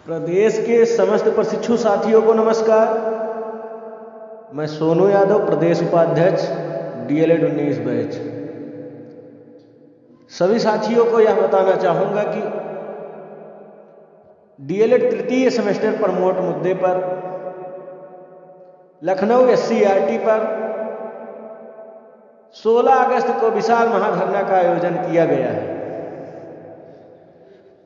प्रदेश के समस्त प्रशिक्षु साथियों को नमस्कार। मैं सोनू यादव, प्रदेश उपाध्यक्ष डीएलएड 19 बैच। सभी साथियों को यह बताना चाहूँगा कि डीएलएड तृतीय सेमेस्टर प्रमोट मुद्दे पर लखनऊ SCERT पर 16 अगस्त को विशाल महाधरना का आयोजन किया गया है।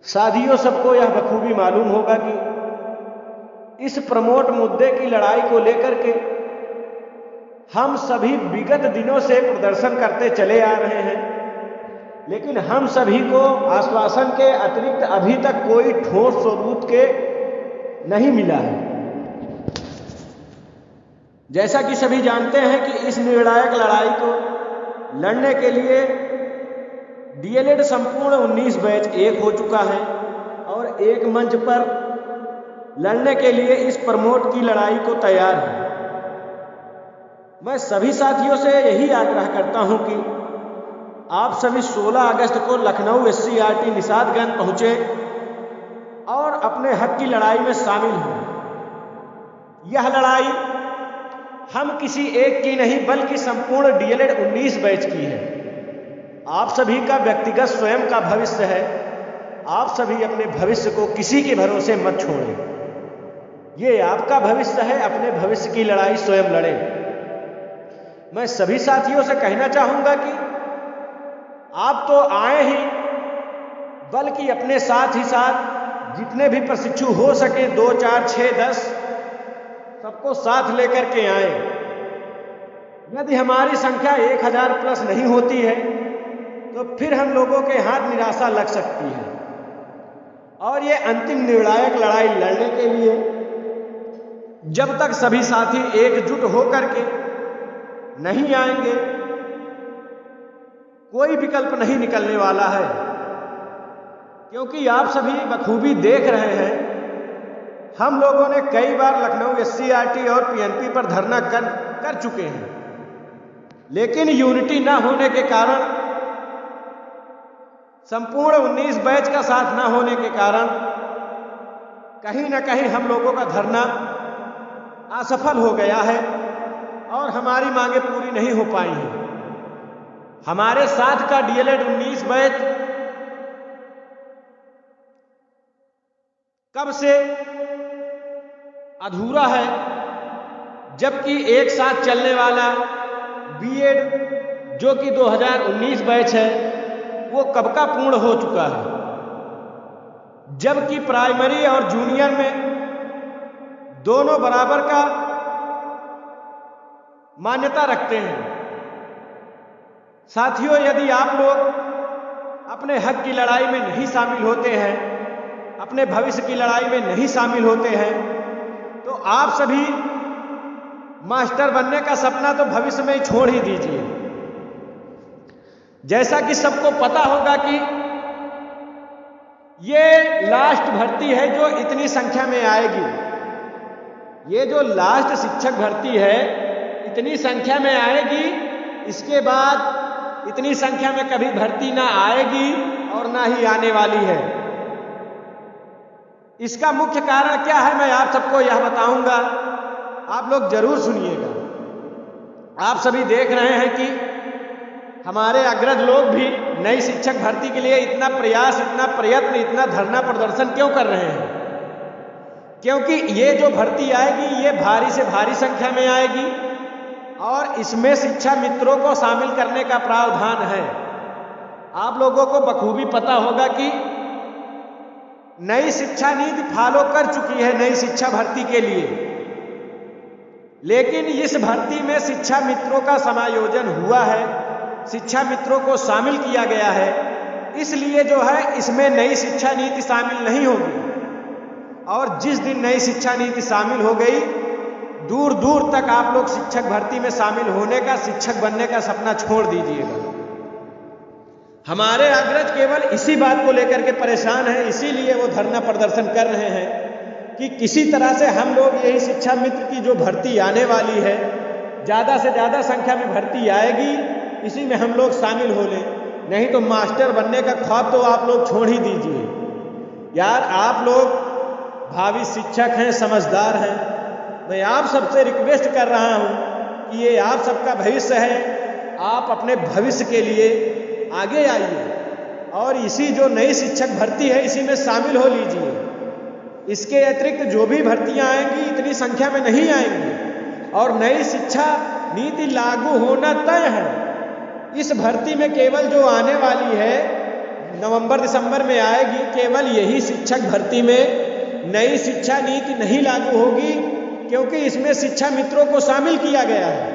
साथियों, सबको यह बखूबी मालूम होगा कि इस प्रमोट मुद्दे की लड़ाई को लेकर के हम सभी विगत दिनों से प्रदर्शन करते चले आ रहे हैं, लेकिन हम सभी को आश्वासन के अतिरिक्त अभी तक कोई ठोस सबूत के नहीं मिला है। जैसा कि सभी जानते हैं कि इस निर्णायक लड़ाई को लड़ने के लिए डीएलएड संपूर्ण 19 बैच एक हो चुका है और एक मंच पर लड़ने के लिए इस प्रमोट की लड़ाई को तैयार है। मैं सभी साथियों से यही आग्रह करता हूं कि आप सभी 16 अगस्त को लखनऊ SCERT निषादगंज पहुंचे और अपने हक की लड़ाई में शामिल हों। यह लड़ाई हम किसी एक की नहीं बल्कि संपूर्ण डीएलएड 19 बैच की है। आप सभी का व्यक्तिगत स्वयं का भविष्य है। आप सभी अपने भविष्य को किसी के भरोसे मत छोड़ें। ये आपका भविष्य है, अपने भविष्य की लड़ाई स्वयं लड़ें। मैं सभी साथियों से कहना चाहूंगा कि आप तो आए ही, बल्कि अपने साथ ही साथ जितने भी प्रशिक्षु हो सके 2, 4, 6, 10 सबको साथ लेकर के आए। यदि हमारी संख्या 1000 प्लस नहीं होती है तो फिर हम लोगों के हाथ निराशा लग सकती है और ये अंतिम निर्णायक लड़ाई लड़ने के लिए जब तक सभी साथी एकजुट होकर के नहीं आएंगे, कोई विकल्प नहीं निकलने वाला है। क्योंकि आप सभी बखूबी देख रहे हैं, हम लोगों ने कई बार लखनऊ SCERT और PNP पर धरना कर चुके हैं, लेकिन यूनिटी ना होने के कारण, संपूर्ण 19 बैच का साथ ना होने के कारण कहीं ना कहीं हम लोगों का धरना असफल हो गया है और हमारी मांगे पूरी नहीं हो पाई हैं। हमारे साथ का डीएलएड 19 बैच कब से अधूरा है, जबकि एक साथ चलने वाला बीएड जो कि 2019 बैच है वो कब का पूर्ण हो चुका है, जबकि प्राइमरी और जूनियर में दोनों बराबर का मान्यता रखते हैं। साथियों, यदि आप लोग अपने हक की लड़ाई में नहीं शामिल होते हैं, अपने भविष्य की लड़ाई में नहीं शामिल होते हैं, तो आप सभी मास्टर बनने का सपना तो भविष्य में ही छोड़ ही दीजिए। जैसा कि सबको पता होगा कि ये लास्ट भर्ती है जो इतनी संख्या में आएगी। ये जो लास्ट शिक्षक भर्ती है इतनी संख्या में आएगी, इसके बाद इतनी संख्या में कभी भर्ती ना आएगी और ना ही आने वाली है। इसका मुख्य कारण क्या है, मैं आप सबको यह बताऊंगा, आप लोग जरूर सुनिएगा। आप सभी देख रहे हैं कि हमारे अग्रज लोग भी नई शिक्षक भर्ती के लिए इतना प्रयास, इतना प्रयत्न, इतना धरना प्रदर्शन क्यों कर रहे हैं? क्योंकि ये जो भर्ती आएगी ये भारी से भारी संख्या में आएगी और इसमें शिक्षा मित्रों को शामिल करने का प्रावधान है। आप लोगों को बखूबी पता होगा कि नई शिक्षा नीति फॉलो कर चुकी है नई शिक्षा भर्ती के लिए, लेकिन इस भर्ती में शिक्षा मित्रों का समायोजन हुआ है, शिक्षा मित्रों को शामिल किया गया है। इसलिए जो है इसमें नई शिक्षा नीति शामिल नहीं होगी और जिस दिन नई शिक्षा नीति शामिल हो गई, दूर दूर तक आप लोग शिक्षक भर्ती में शामिल होने का, शिक्षक बनने का सपना छोड़ दीजिएगा। हमारे अग्रज केवल इसी बात को लेकर के परेशान हैं, इसीलिए वो धरना प्रदर्शन कर रहे हैं कि किसी तरह से हम लोग यही शिक्षा मित्र की जो भर्ती आने वाली है, ज़्यादा से ज़्यादा संख्या में भर्ती आएगी, इसी में हम लोग शामिल हो लें। नहीं तो मास्टर बनने का ख्वाब तो आप लोग छोड़ ही दीजिए। यार, आप लोग भावी शिक्षक हैं, समझदार हैं। मैं आप सबसे रिक्वेस्ट कर रहा हूं कि ये आप सबका भविष्य है, आप अपने भविष्य के लिए आगे आइए और इसी जो नई शिक्षक भर्ती है इसी में शामिल हो लीजिए। इसके अतिरिक्त जो भी भर्तियां आएंगी इतनी संख्या में नहीं आएंगी और नई शिक्षा नीति लागू होना तय है। इस भर्ती में केवल जो आने वाली है नवंबर दिसंबर में आएगी, केवल यही शिक्षक भर्ती में नई शिक्षा नीति नहीं लागू होगी, क्योंकि इसमें शिक्षा मित्रों को शामिल किया गया है।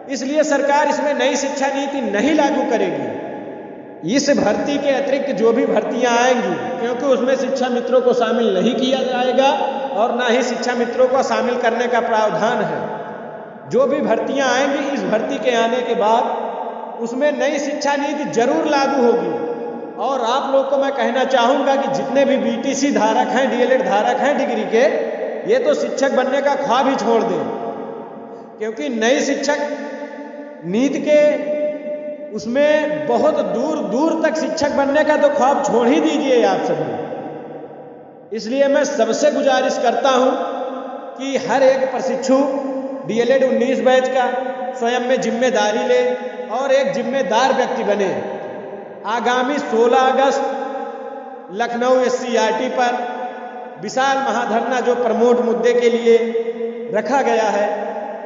इसलिए सरकार इसमें नई शिक्षा नीति नहीं लागू करेगी। इस भर्ती के अतिरिक्त जो भी भर्तियां आएंगी, क्योंकि उसमें शिक्षा मित्रों को शामिल नहीं किया जाएगा और ना ही शिक्षा मित्रों को शामिल करने का प्रावधान है। जो भी भर्तियां आएंगी इस भर्ती के आने के बाद उसमें नई शिक्षा नीति जरूर लागू होगी। और आप लोग को मैं कहना चाहूँगा कि जितने भी बीटीसी धारक हैं, डीएलएड धारक हैं डिग्री के, ये तो शिक्षक बनने का ख्वाब ही छोड़ दें, क्योंकि नई शिक्षक नीति के उसमें बहुत दूर दूर तक शिक्षक बनने का तो ख्वाब छोड़ ही दीजिए आप सभी। इसलिए मैं सबसे गुजारिश करता हूं कि हर एक प्रशिक्षु डीएलएड 19 बैच का स्वयं में जिम्मेदारी ले और एक जिम्मेदार व्यक्ति बने। आगामी 16 अगस्त लखनऊ एससीईआरटी पर विशाल महाधरना जो प्रमोट मुद्दे के लिए रखा गया है,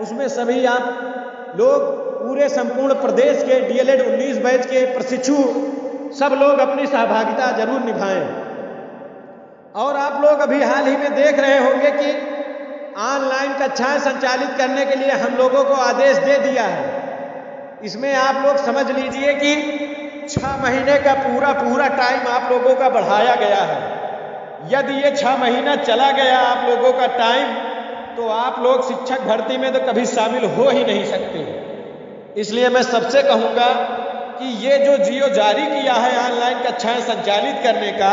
उसमें सभी आप लोग पूरे संपूर्ण प्रदेश के डीएलएड 19 बैच के प्रशिक्षु सब लोग अपनी सहभागिता जरूर निभाएं। और आप लोग अभी हाल ही में देख रहे होंगे कि ऑनलाइन कक्षाएं संचालित करने के लिए हम लोगों को आदेश दे दिया है। इसमें आप लोग समझ लीजिए कि 6 महीने का पूरा टाइम आप लोगों का बढ़ाया गया है। यदि ये 6 महीना चला गया आप लोगों का टाइम, तो आप लोग शिक्षक भर्ती में तो कभी शामिल हो ही नहीं सकते। इसलिए मैं सबसे कहूंगा कि ये जो जियो जारी किया है ऑनलाइन कक्षाएं संचालित करने का,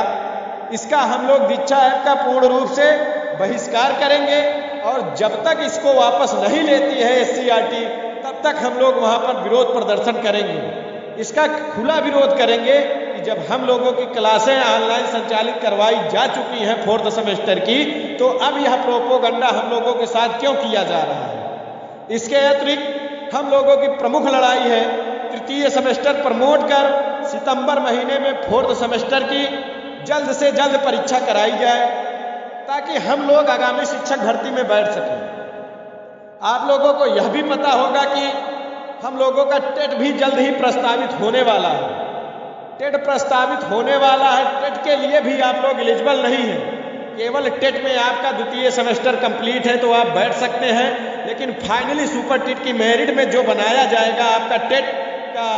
इसका हम लोग दीक्षा ऐप का पूर्ण रूप से बहिष्कार करेंगे और जब तक इसको वापस नहीं लेती है एससीईआरटी, तब तक हम लोग वहां पर विरोध प्रदर्शन करेंगे। इसका खुला विरोध करेंगे कि जब हम लोगों की क्लासें ऑनलाइन संचालित करवाई जा चुकी हैं 4th सेमेस्टर की, तो अब यह प्रोपोगंडा हम लोगों के साथ क्यों किया जा रहा है। इसके अतिरिक्त हम लोगों की प्रमुख लड़ाई है 3य सेमेस्टर प्रमोट कर सितंबर महीने में 4th सेमेस्टर की जल्द से जल्द परीक्षा कराई जाए, ताकि हम लोग आगामी शिक्षक भर्ती में बैठ सकें। आप लोगों को यह भी पता होगा कि हम लोगों का टेट भी जल्द ही प्रस्तावित होने वाला है। टेट प्रस्तावित होने वाला है, टेट के लिए भी आप लोग एलिजिबल नहीं हैं। केवल टेट में आपका 2य सेमेस्टर कंप्लीट है तो आप बैठ सकते हैं, लेकिन फाइनली सुपर टेट की मेरिट में जो बनाया जाएगा आपका टेट का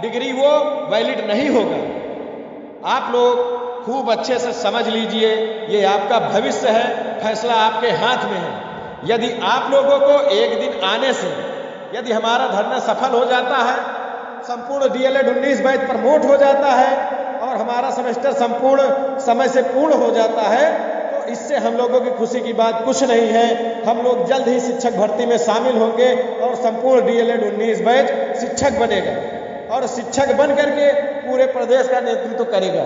डिग्री, वो वैलिड नहीं होगा। आप लोग खूब अच्छे से समझ लीजिए, ये आपका भविष्य है, फैसला आपके हाथ में है। यदि आप लोगों को एक दिन आने से यदि हमारा धरना सफल हो जाता है, संपूर्ण डीएलएड 19 बैच प्रमोट हो जाता है और हमारा सेमेस्टर संपूर्ण समय से पूर्ण हो जाता है, तो इससे हम लोगों की खुशी की बात कुछ नहीं है। हम लोग जल्द ही शिक्षक भर्ती में शामिल होंगे और संपूर्ण डीएलएड 19 बैच शिक्षक बनेगा और शिक्षक बन करके पूरे प्रदेश का नेतृत्व करेगा।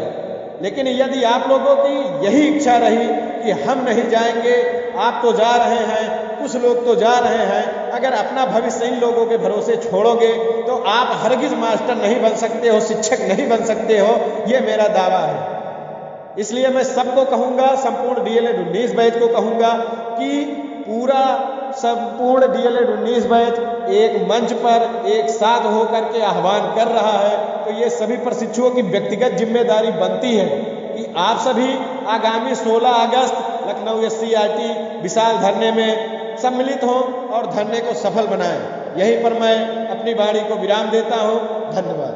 लेकिन यदि आप लोगों की यही इच्छा रही कि हम नहीं जाएंगे, आप तो जा रहे हैं, कुछ लोग तो जा रहे हैं, अगर अपना भविष्य इन लोगों के भरोसे छोड़ोगे तो आप हरगिज मास्टर नहीं बन सकते हो, शिक्षक नहीं बन सकते हो, ये मेरा दावा है। इसलिए मैं सबको कहूँगा, संपूर्ण डीएलएड 19 बैच को कहूँगा कि पूरा संपूर्ण डीएलएड 19 बैच एक मंच पर एक साथ होकर के आह्वान कर रहा है। तो ये सभी प्रशिक्षुओं की व्यक्तिगत जिम्मेदारी बनती है कि आप सभी आगामी 16 अगस्त लखनऊ एससीईआरटी विशाल धरने में सम्मिलित हों और धरने को सफल बनाएं। यहीं पर मैं अपनी वाणी को विराम देता हूं। धन्यवाद।